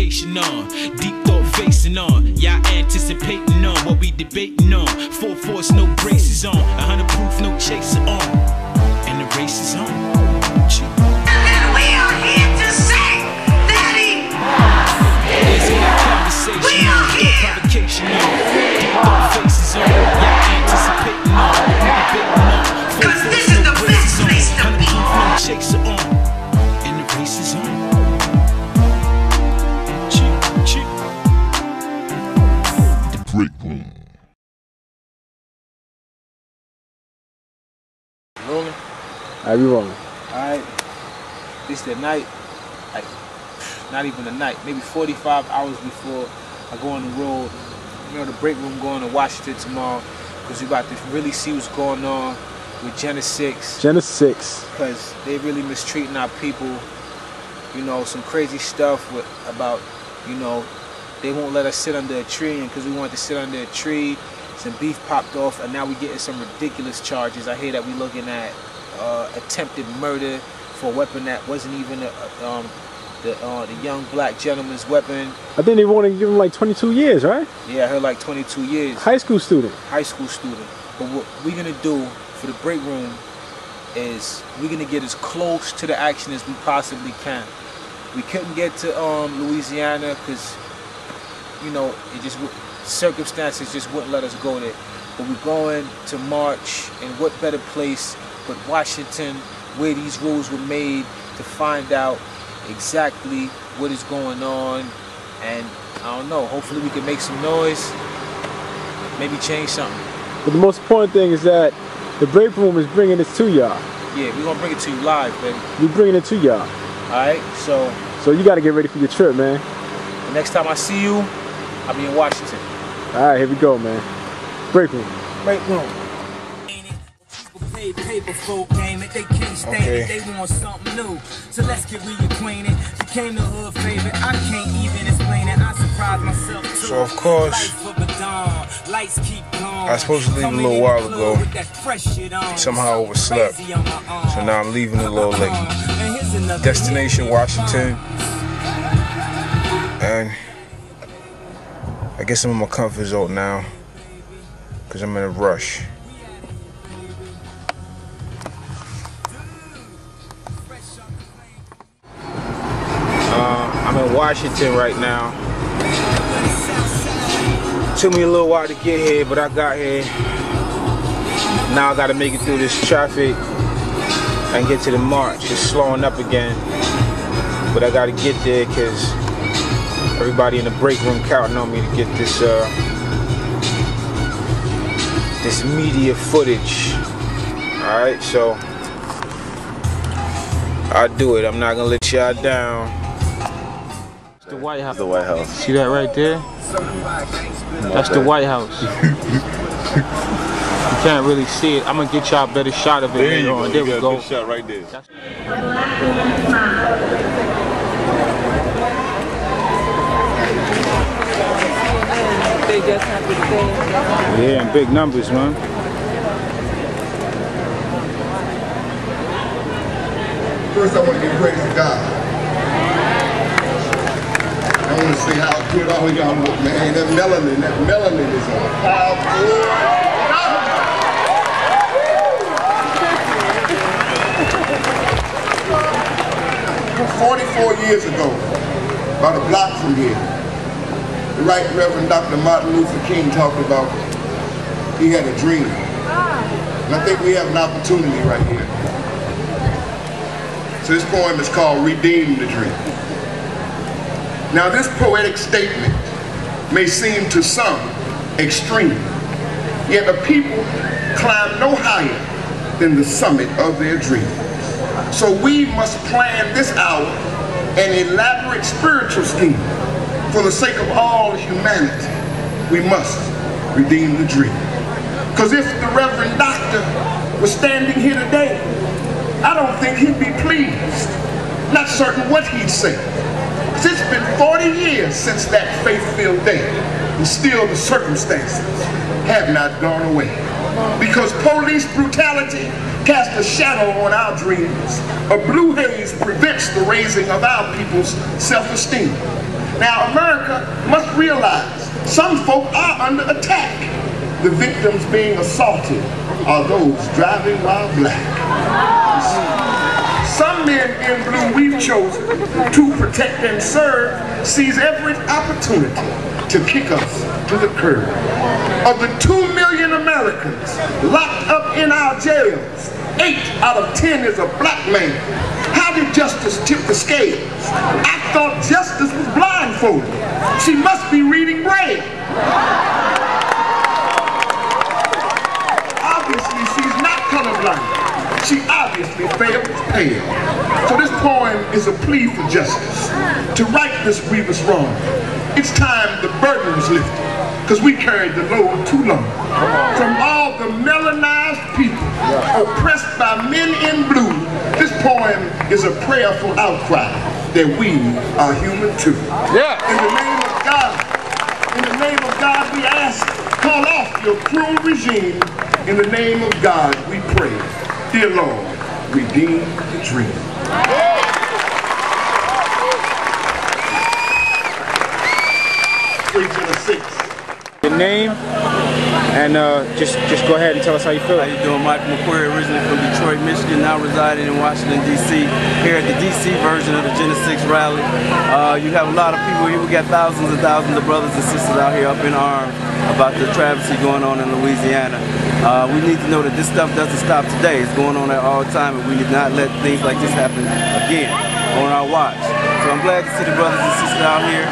provocation on, deep thought facing on. Y'all anticipating on what we debating on. Full force, no braces on, 100 proof, no chaser on, and the race is on. And we are here to say, Daddy, we are here. Provocation on, deep thought faces on. Y'all anticipating on, debating on. Cause this is the best place to be. 100 proof, no chaser on, and the race is on. Break room. Rolling? Alright, we rolling. Alright. This the night, like, not even the night, maybe 45 hours before I go on the road. You know, the break room going to Washington tomorrow, because we about to really see what's going on with Jena 6. Jena 6. Because they really mistreating our people. You know, some crazy stuff about, you know, they won't let us sit under a tree, and because we wanted to sit under a tree, some beef popped off, and now we're getting some ridiculous charges. I hear that we're looking at attempted murder for a weapon that wasn't even the young black gentleman's weapon. I think they want to give him like 22 years, right? Yeah, I heard like 22 years. High school student. High school student. But what we're gonna do for the break room is we're gonna get as close to the action as we possibly can. We couldn't get to Louisiana because, you know, it just circumstances just wouldn't let us go there. But we're going to march, and what better place but Washington, where these rules were made, to find out exactly what is going on. And I don't know, hopefully we can make some noise, maybe change something. But the most important thing is that the break room is bringing this to y'all. Yeah, we're gonna bring it to you live, baby. We're bringing it to y'all. Alright, so you gotta get ready for your trip, man. The next time I see you, I'll be in Washington. Alright, here we go, man. Break room. Break room. Paper folk game it, they can't stand it, they want something new. So let's get reacquainted. Became the hood favorite, I can't even explain it. I surprised myself too. So of course, I was supposed to leave a little while ago. Somehow overslept. So now I'm leaving a little late. Destination Washington. And I guess I'm in my comfort zone now, because I'm in a rush. I'm in Washington right now. Took me a little while to get here, but I got here. Now I gotta make it through this traffic and get to the march. It's slowing up again, but I gotta get there because everybody in the break room counting on me to get this this media footage. All right, so I'll do it. I'm not gonna let y'all down. The White House. The White House. See that right there? That's the White House. You can't really see it. I'm gonna get y'all a better shot of it later on. There we go. Good shot right there. They just have to stay. Yeah, in big numbers, man. First, I want to give praise to God. I want to say how good all y'all look, man. That melanin is on fire. For 44 years ago, about a block from here, the Right Reverend Dr. Martin Luther King talked about he had a dream. And I think we have an opportunity right here. So this poem is called Redeem the Dream. Now this poetic statement may seem to some extreme, yet the people climb no higher than the summit of their dream. So we must plan this hour an elaborate spiritual scheme for the sake of all humanity. We must redeem the dream. Because if the Reverend Doctor was standing here today, I don't think he'd be pleased. Not certain what he'd say. It's been 40 years since that faith-filled day, and still the circumstances have not gone away. Because police brutality casts a shadow on our dreams. A blue haze prevents the raising of our people's self-esteem. Now, America must realize some folk are under attack. The victims being assaulted are those driving while black. Some men in blue we've chosen to protect and serve seize every opportunity to kick us to the curb. Of the 2 million Americans locked up in our jails, 8 out of 10 is a black man. How did justice tip the scales? I thought justice was blindfolded. She must be reading braille. Obviously, she's not colorblind. She obviously failed to pale. So this poem is a plea for justice, to right this grievous wrong. It's time the burden was lifted, because we carried the load too long. From all the melanized people oppressed by men in blue, this poem is a prayerful outcry that we are human too. Yeah. In the name of God we ask, call off your cruel regime. In the name of God we pray. Dear Lord, redeem the dream. Jena 6. Your name, and just go ahead and tell us how you feel. How you doing? Michael McQuarrie, originally from Detroit, Michigan, now residing in Washington, D.C. Here at the D.C. version of the Jena 6 rally. You have a lot of people here. We got thousands and thousands of brothers and sisters out here up in arms about the travesty going on in Louisiana. We need to know that this stuff doesn't stop today. It's going on there all the time, and we need not let things like this happen again on our watch. So I'm glad to see the brothers and sisters out here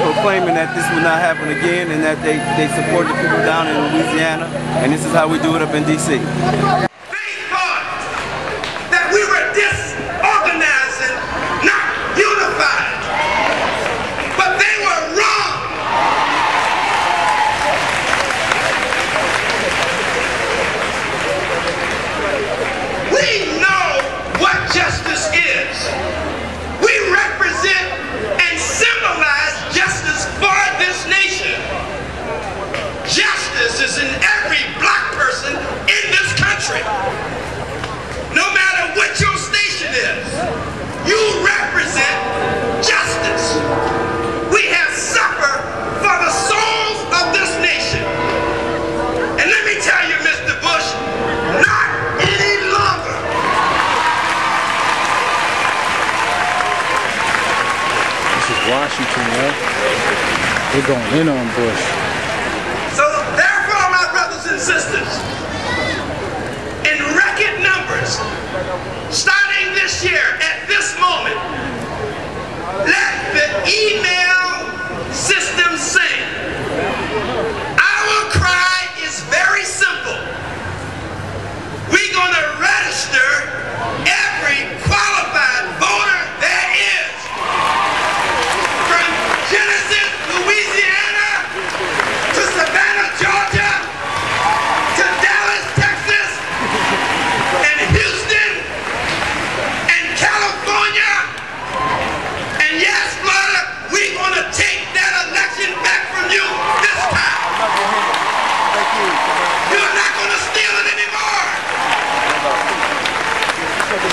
proclaiming that this will not happen again, and that they support the people down in Louisiana, and this is how we do it up in D.C. They thought that we were disorganizing, not unified. But they were wrong. We know what justice is. We represent and symbolize justice for this nation. Justice is in every black person in this country. No matter what your station is, you represent justice. We have suffered for the souls of this nation. And let me tell you, Mr. Bush, not any longer. This is Washington, man. They're going in on Bush. So therefore, my brothers and sisters, in record numbers, starting this year at this moment, let the email system sing. Our cry is very simple. We're going to register every qualified voter there is. From Genesis, Louisiana, to Savannah, Georgia, to Dallas, Texas, and Houston, and California, and yes, Florida, we're going to take that election back from you this time. You're not going to steal it anymore.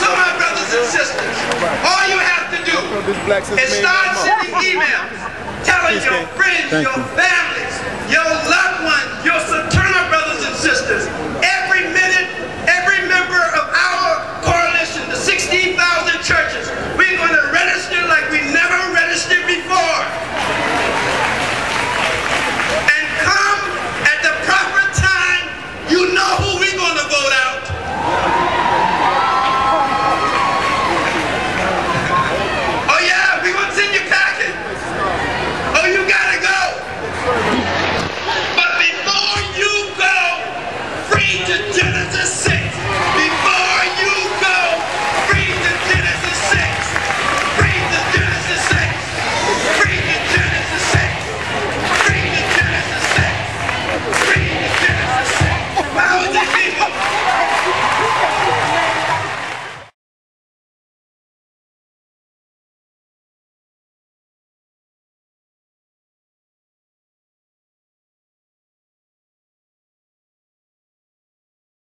So my brothers and sisters, all you have to do is start sending emails telling your friends, your family,